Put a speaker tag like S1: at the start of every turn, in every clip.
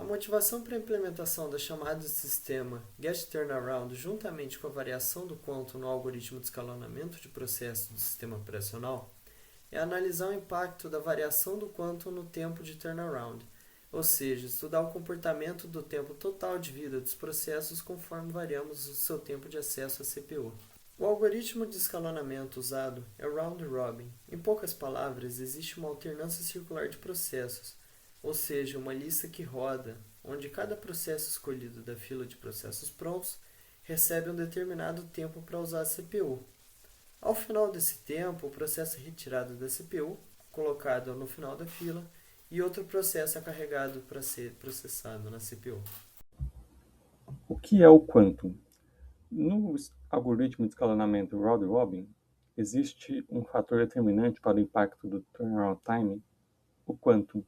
S1: motivação para a implementação da chamada sistema Get Turnaround juntamente com a variação do quantum no algoritmo de escalonamento de processos do sistema operacional é analisar o impacto da variação do quantum no tempo de turnaround, ou seja, estudar o comportamento do tempo total de vida dos processos conforme variamos o seu tempo de acesso à CPU. O algoritmo de escalonamento usado é round robin. Em poucas palavras, existe uma alternância circular de processos, ou seja, uma lista que roda, onde cada processo escolhido da fila de processos prontos recebe um determinado tempo para usar a CPU. Ao final desse tempo, o processo é retirado da CPU, colocado no final da fila, e outro processo é carregado para ser processado na CPU.
S2: O que é o quantum? No algoritmo de escalonamento round robin, existe um fator determinante para o impacto do turnaround time, o quantum,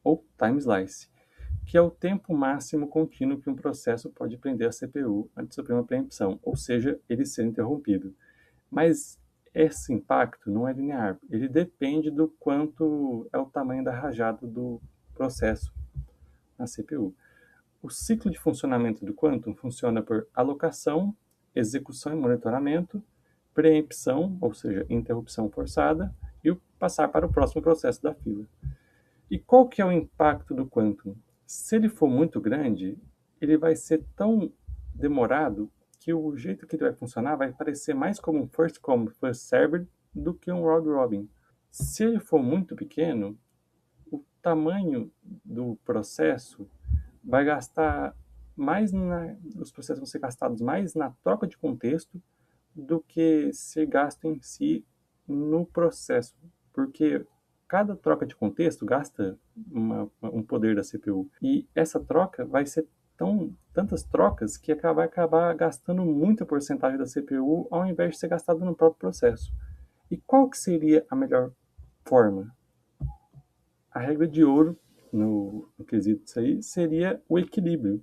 S2: ou time slice, que é o tempo máximo contínuo que um processo pode prender a CPU antes de sofrer uma preempção, ou seja, ele ser interrompido. Mas esse impacto não é linear, ele depende do quanto é o tamanho da rajada do processo na CPU. O ciclo de funcionamento do quantum funciona por alocação, execução e monitoramento, preempção, ou seja, interrupção forçada, e o passar para o próximo processo da fila. E qual que é o impacto do quantum? Se ele for muito grande, ele vai ser tão demorado que o jeito que ele vai funcionar vai parecer mais como um first come, first served do que um round robin. Se ele for muito pequeno, o tamanho do processo vai gastar os processos vão ser gastados mais na troca de contexto do que ser gasto em si no processo, porque cada troca de contexto gasta um poder da CPU e essa troca vai ser tantas trocas que vai acabar gastando muita porcentagem da CPU ao invés de ser gastado no próprio processo. E qual que seria a melhor forma? A regra de ouro no quesito disso aí seria o equilíbrio.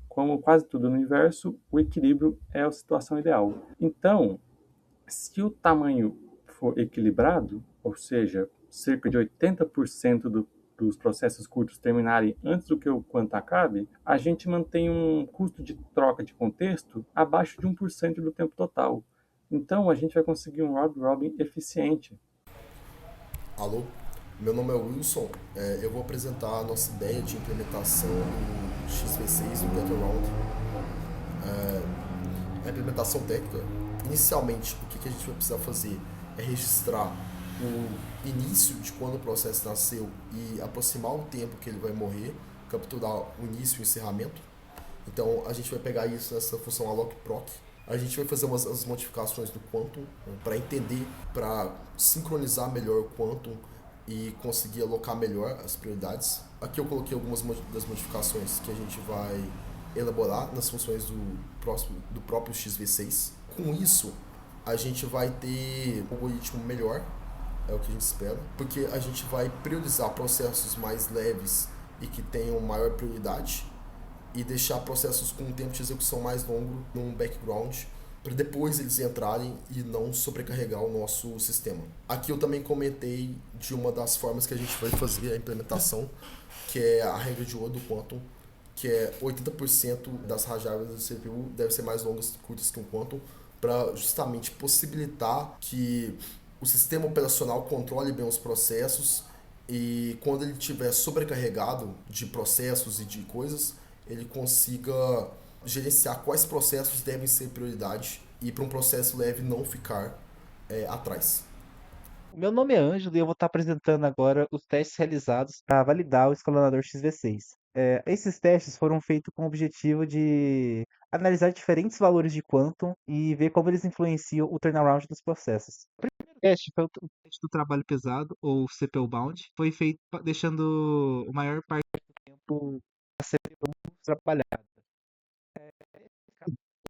S2: Como quase tudo no universo, o equilíbrio é a situação ideal. Então, se o tamanho for equilibrado, ou seja, cerca de 80% dos processos curtos terminarem antes do que o quanto acabe, a gente mantém um custo de troca de contexto abaixo de 1% do tempo total. Então, a gente vai conseguir um round robin eficiente.
S3: Alô, meu nome é Wilson. Eu vou apresentar a nossa ideia de implementação do XV6 do GetAround. A implementação técnica, inicialmente, o que a gente vai precisar fazer é registrar o início de quando o processo nasceu e aproximar o tempo que ele vai morrer, capturar o início e o encerramento. Então a gente vai pegar isso nessa função allocproc. A gente vai fazer as modificações do quantum para entender, para sincronizar melhor o quantum e conseguir alocar melhor as prioridades. Aqui eu coloquei algumas das modificações que a gente vai elaborar nas funções do próprio XV6. Com isso, a gente vai ter um algoritmo melhor, é o que a gente espera, porque a gente vai priorizar processos mais leves e que tenham maior prioridade e deixar processos com um tempo de execução mais longo num background para depois eles entrarem e não sobrecarregar o nosso sistema. Aqui eu também comentei de uma das formas que a gente vai fazer a implementação, que é a regra de ouro do Quantum, que é 80% das rajadas da CPU devem ser mais longas e curtas que um Quantum, para justamente possibilitar que o sistema operacional controle bem os processos e quando ele estiver sobrecarregado de processos e de coisas, ele consiga gerenciar quais processos devem ser prioridade e para um processo leve não ficar atrás.
S4: Meu nome é Ângelo e eu vou estar apresentando agora os testes realizados para validar o escalonador XV6. Esses testes foram feitos com o objetivo de analisar diferentes valores de quantum e ver como eles influenciam o turnaround dos processos. O primeiro teste foi o teste do trabalho pesado, ou CPU bound, foi feito deixando a maior parte do tempo a CPU trabalhada.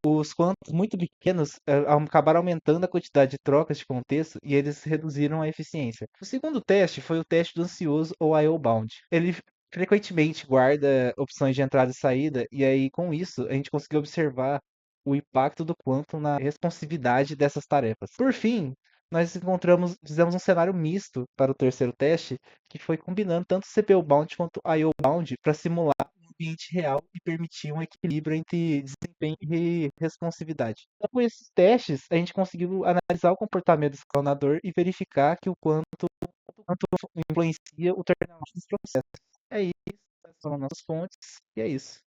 S4: Os quantos muito pequenos acabaram aumentando a quantidade de trocas de contexto e eles reduziram a eficiência. O segundo teste foi o teste do ansioso ou I/O bound. Ele frequentemente guarda opções de entrada e saída e aí com isso a gente conseguiu observar o impacto do quantum na responsividade dessas tarefas. Por fim, fizemos um cenário misto para o terceiro teste, que foi combinando tanto CPU bound quanto I/O bound para simular ambiente real e permitir um equilíbrio entre desempenho e responsividade. Então, com esses testes, a gente conseguiu analisar o comportamento do escalonador e verificar que o quanto influencia o turnaround dos processos. É isso, essas são as nossas fontes, e é isso.